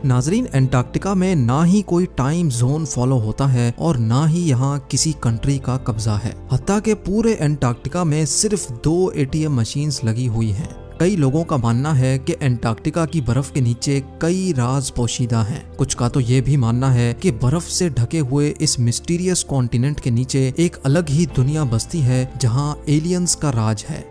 नाजरीन, एंटार्क्टिका में ना ही कोई टाइम जोन फॉलो होता है और ना ही यहाँ किसी कंट्री का कब्जा है। हत्ता के पूरे एंटार्क्टिका में सिर्फ 2 ATM मशीन्स लगी हुई हैं। कई लोगों का मानना है कि एंटार्क्टिका की बर्फ के नीचे कई राज पोशीदा हैं। कुछ का तो ये भी मानना है कि बर्फ से ढके हुए इस मिस्टीरियस कॉन्टिनेंट के नीचे एक अलग ही दुनिया बसती है जहाँ एलियंस का राज है।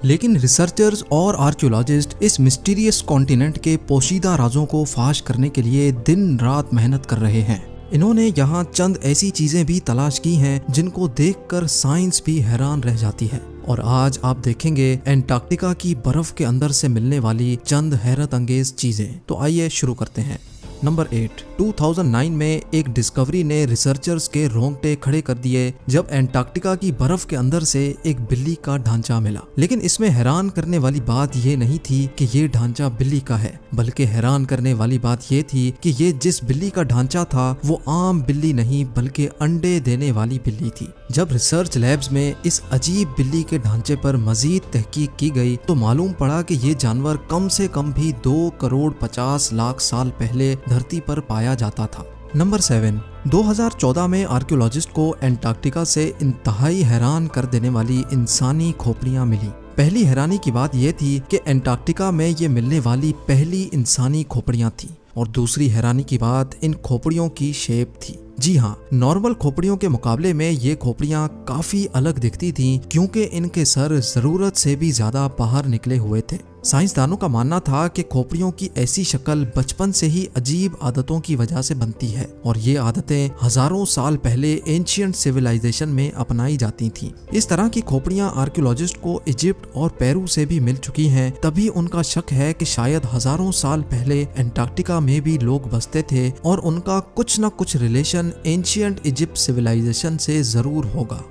लेकिन रिसर्चर्स और आर्कियोलॉजिस्ट इस मिस्टीरियस कॉन्टिनेंट के पोशीदा राजों को फाश करने के लिए दिन रात मेहनत कर रहे हैं। इन्होंने यहाँ चंद ऐसी चीजें भी तलाश की हैं जिनको देखकर साइंस भी हैरान रह जाती है। और आज आप देखेंगे एंटार्क्टिका की बर्फ के अंदर से मिलने वाली चंद हैरत अंगेज चीजें। तो आइए शुरू करते हैं। नंबर 8, 2009 में एक डिस्कवरी ने रिसर्चर्स के रोंगटे खड़े कर दिए जब एंटार्क्टिका की बर्फ के अंदर से एक बिल्ली का ढांचा मिला। लेकिन इसमें हैरान करने वाली बात ये नहीं थी कि ये ढांचा बिल्ली का है, बल्कि हैरान करने वाली बात ये थी कि ये जिस बिल्ली का ढांचा था वो आम बिल्ली नहीं बल्कि अंडे देने वाली बिल्ली थी। जब रिसर्च लैब्स में इस अजीब बिल्ली के ढांचे पर मजीद तहकीक की गई तो मालूम पड़ा कि ये जानवर कम से कम भी 2,50,00,000 साल पहले धरती पर पाया जाता था। नंबर 7, 2014 में आर्कियोलॉजिस्ट को एंटार्क्टिका से इंतहाई हैरान कर देने वाली इंसानी खोपड़ियां मिली। पहली हैरानी की बात यह थी कि एंटार्क्टिका में ये मिलने वाली पहली इंसानी खोपड़ियां थी और दूसरी हैरानी की बात इन खोपड़ियों की शेप थी। जी हाँ, नॉर्मल खोपड़ियों के मुकाबले में ये खोपड़ियां काफी अलग दिखती थीं क्योंकि इनके सर जरूरत से भी ज्यादा बाहर निकले हुए थे। साइंसदानों का मानना था कि खोपड़ियों की ऐसी शक्ल बचपन से ही अजीब आदतों की वजह से बनती है और ये आदतें हजारों साल पहले एंशिएंट सिविलाइजेशन में अपनाई जाती थीं। इस तरह की खोपड़ियां आर्कियोलॉजिस्ट को इजिप्ट और पेरू से भी मिल चुकी हैं। तभी उनका शक है कि शायद हजारों साल पहले एंटार्क्टिका में भी लोग बसते थे और उनका कुछ न कुछ रिलेशन एंशिएंट इजिप्ट सिविलाइजेशन से जरूर होगा।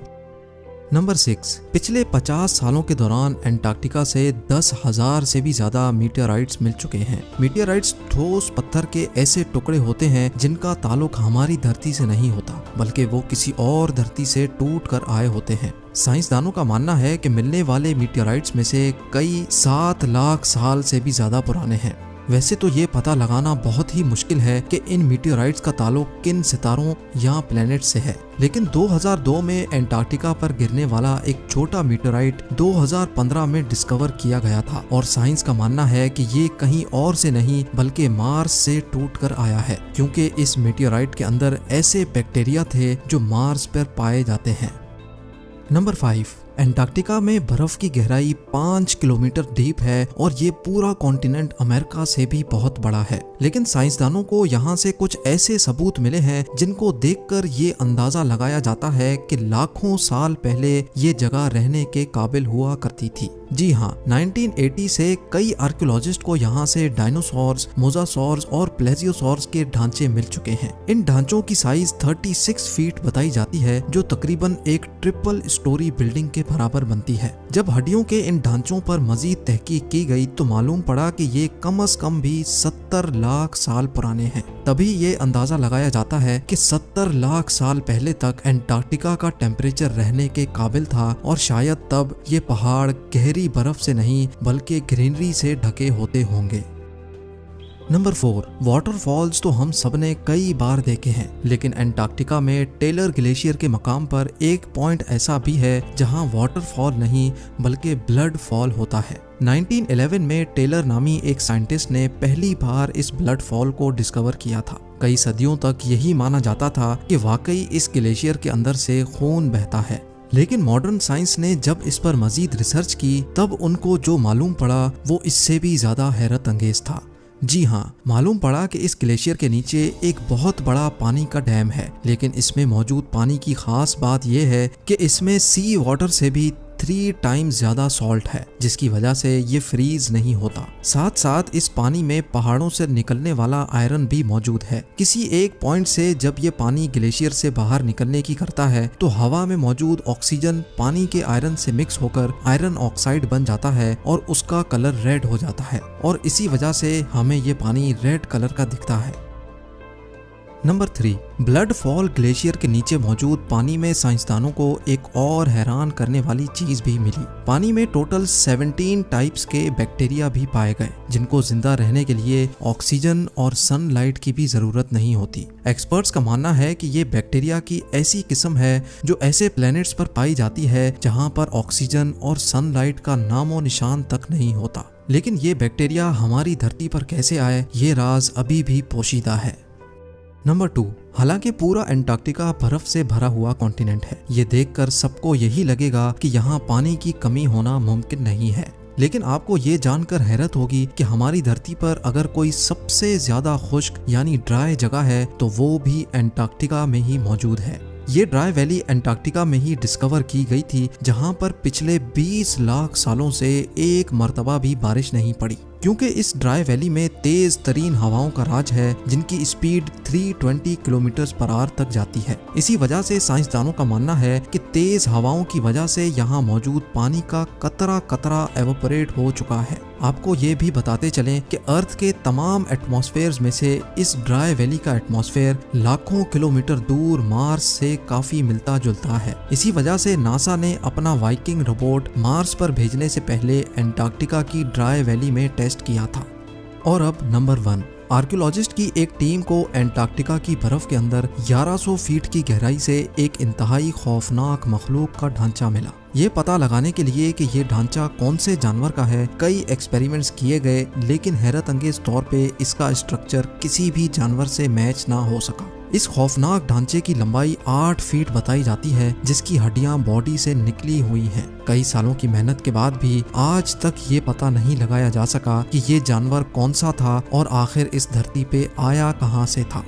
नंबर 6, पिछले 50 सालों के दौरान एंटार्क्टिका से 10,000 से भी ज्यादा मीटियोराइट्स मिल चुके हैं। मीटियोराइट्स ठोस पत्थर के ऐसे टुकड़े होते हैं जिनका ताल्लुक हमारी धरती से नहीं होता बल्कि वो किसी और धरती से टूट कर आए होते हैं। साइंसदानों का मानना है कि मिलने वाले मीटियोराइट्स में से कई 7 लाख साल से भी ज्यादा पुराने हैं। वैसे तो ये पता लगाना बहुत ही मुश्किल है कि इन मीटियोराइट्स का ताल्लुक किन सितारों या प्लेनेट से है, लेकिन 2002 में एंटार्क्टिका पर गिरने वाला एक छोटा मीटियोराइट 2015 में डिस्कवर किया गया था और साइंस का मानना है कि ये कहीं और से नहीं बल्कि मार्स से टूटकर आया है क्योंकि इस मीटियोराइट के अंदर ऐसे बैक्टीरिया थे जो मार्स पर पाए जाते हैं। नंबर 5, एंटार्क्टिका में बर्फ की गहराई 5 किलोमीटर डीप है और ये पूरा कॉन्टिनेंट अमेरिका से भी बहुत बड़ा है। लेकिन साइंसदानों को यहाँ से कुछ ऐसे सबूत मिले हैं जिनको देखकर ये अंदाजा लगाया जाता है कि लाखों साल पहले ये जगह रहने के काबिल हुआ करती थी। जी हाँ, 1980 से कई आर्कियोलॉजिस्ट को यहाँ से डायनासोर्स, मोजासोर्स और प्लेजियोसोर्स के ढांचे मिल चुके हैं। इन ढांचों की साइज 36 फीट बताई जाती है जो तकरीबन एक ट्रिपल स्टोरी बिल्डिंग के बराबर बनती है। जब हड्डियों के इन ढांचों पर मजीद तहकीक की गई तो मालूम पड़ा कि ये कम से कम भी 70 लाख साल पुराने हैं। तभी ये अंदाजा लगाया जाता है कि 70 लाख साल पहले तक एंटार्क्टिका का टेम्परेचर रहने के काबिल था और शायद तब ये पहाड़ गहरी बर्फ से नहीं बल्कि ग्रीनरी से ढके होते होंगे। नंबर 4, वाटरफॉल्स तो हम सबने कई बार देखे हैं, लेकिन एंटार्क्टिका में टेलर ग्लेशियर के मकाम पर एक पॉइंट ऐसा भी है जहां वाटरफॉल नहीं बल्कि ब्लड फॉल होता है। 1911 में टेलर नामी एक साइंटिस्ट ने पहली बार इस ब्लड फॉल को डिस्कवर किया था। कई सदियों तक यही माना जाता था कि वाकई इस ग्लेशियर के अंदर से खून बहता है, लेकिन मॉडर्न साइंस ने जब इस पर मजीद रिसर्च की तब उनको जो मालूम पड़ा वो इससे भी ज्यादा हैरत अंगेज था। जी हाँ, मालूम पड़ा कि इस ग्लेशियर के नीचे एक बहुत बड़ा पानी का डैम है, लेकिन इसमें मौजूद पानी की खास बात यह है कि इसमें सी वाटर से भी 3 टाइम्स ज्यादा सॉल्ट है, जिसकी वजह से ये फ्रीज नहीं होता। साथ साथ इस पानी में पहाड़ों से निकलने वाला आयरन भी मौजूद है। किसी एक पॉइंट से जब ये पानी ग्लेशियर से बाहर निकलने की करता है तो हवा में मौजूद ऑक्सीजन पानी के आयरन से मिक्स होकर आयरन ऑक्साइड बन जाता है और उसका कलर रेड हो जाता है और इसी वजह से हमें ये पानी रेड कलर का दिखता है। नंबर 3, ब्लड फॉल ग्लेशियर के नीचे मौजूद पानी में साइंसदानों को एक और हैरान करने वाली चीज भी मिली। पानी में टोटल 17 टाइप्स के बैक्टीरिया भी पाए गए, जिनको जिंदा रहने के लिए ऑक्सीजन और सनलाइट की भी जरूरत नहीं होती। एक्सपर्ट्स का मानना है कि ये बैक्टीरिया की ऐसी किस्म है जो ऐसे प्लैनेट्स पर पाई जाती है जहां पर ऑक्सीजन और सनलाइट का नामो निशान तक नहीं होता। लेकिन ये बैक्टीरिया हमारी धरती पर कैसे आए, ये राज अभी भी पोशीदा है। नंबर 2, हालांकि पूरा एंटार्क्टिका बर्फ से भरा हुआ कॉन्टिनेंट है, ये देखकर सबको यही लगेगा कि यहाँ पानी की कमी होना मुमकिन नहीं है। लेकिन आपको ये जानकर हैरत होगी कि हमारी धरती पर अगर कोई सबसे ज्यादा खुश्क यानी ड्राई जगह है तो वो भी एंटार्क्टिका में ही मौजूद है। ये ड्राई वैली एंटार्क्टिका में ही डिस्कवर की गई थी, जहां पर पिछले 20 लाख सालों से एक मर्तबा भी बारिश नहीं पड़ी, क्योंकि इस ड्राई वैली में तेज तरीन हवाओं का राज है जिनकी स्पीड 320 किलोमीटर पर आवर तक जाती है। इसी वजह से साइंसदानों का मानना है कि तेज हवाओं की वजह से यहाँ मौजूद पानी का कतरा कतरा एवोपरेट हो चुका है। आपको ये भी बताते चलें कि अर्थ के तमाम एटमॉस्फेयर्स में से इस ड्राई वैली का एटमॉस्फेयर लाखों किलोमीटर दूर मार्स से काफी मिलता जुलता है। इसी वजह से नासा ने अपना वाइकिंग रोबोट मार्स पर भेजने से पहले एंटार्क्टिका की ड्राई वैली में टेस्ट किया था। और अब नंबर 1, आर्कियोलॉजिस्ट की एक टीम को एंटार्क्टिका की बर्फ के अंदर 1100 फीट की गहराई से एक इंतहाई खौफनाक मखलूक का ढांचा मिला। ये पता लगाने के लिए कि ये ढांचा कौन से जानवर का है, कई एक्सपेरिमेंट्स किए गए, लेकिन हैरत अंगेज तौर पे इसका स्ट्रक्चर किसी भी जानवर से मैच ना हो सका। इस खौफनाक ढांचे की लंबाई 8 फीट बताई जाती है, जिसकी हड्डियां बॉडी से निकली हुई हैं। कई सालों की मेहनत के बाद भी आज तक ये पता नहीं लगाया जा सका कि ये जानवर कौन सा था और आखिर इस धरती पे आया कहां से था।